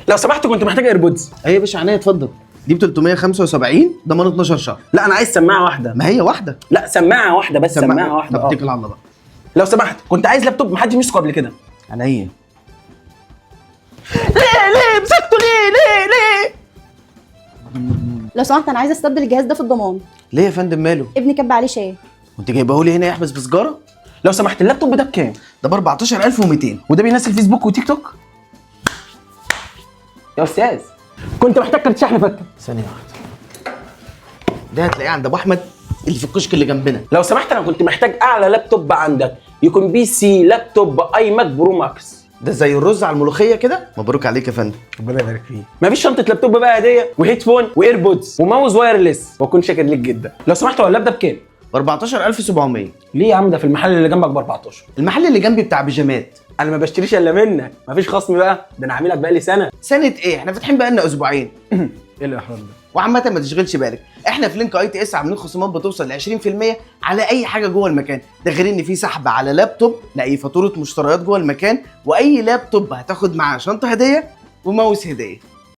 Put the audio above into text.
لو سمحت كنت محتاج ايربودز. ايه يا باشا عينيا اتفضل. دي ب 375 ضمان 12 شهر. لا انا عايز سماعه واحده. ما هي واحده. لا سماعه واحده بس، سماعه واحده. طب اتكل على الله بقى. لو سمحت كنت عايز لابتوب محدش مسكه قبل كده. عينيا. ليه مسكته ليه؟ لو سمحت انا عايزه استبدل الجهاز ده في الضمان. ليه يا فندم ماله؟ ابني كب عليه شاي. وانت جايبه لي هنا يحبس بسجاره؟ لو سمحت اللابتوب ده بكام؟ ده ب 14200. وده بينزل فيسبوك وتيك توك؟ يا استاذ كنت محتاج كارت شحن فكه. ثانيه واحده. ده هتلاقيه عند ابو احمد اللي في الكشك اللي جنبنا. لو سمحت انا كنت محتاج اعلى لابتوب عندك، يكون بي سي لابتوب اي ماك برو ماكس. ده زي الرز على الملوخيه كده. مبروك عليك يا فندم. ربنا يبارك فيك. مفيش شنطه لابتوب بقى هديه وهيدفون وايربودز وماوس وايرلس، واكون شاكر ليك جدا. لو سمحت هو اللاب ده بكام؟ ب 14700. ليه يا عم؟ ده في المحل اللي جنبك ب 14. المحل اللي جنبي بتاع بيجامات. انا ما بشتريش الا منك، مفيش خصم بقى، ده انا عاملك بقالي سنه. سنه ايه؟ احنا فاتحين بقالنا اسبوعين. ايه الاحراج ده؟ وعامة ما تشغلش بالك، احنا في لينك اي تي اس عاملين خصومات بتوصل ل 20% على اي حاجه جوه المكان، ده غير ان في سحب على لابتوب لاي فاتوره مشتريات جوه المكان، واي لابتوب هتاخد معاه شنطه هديه وماوس هديه.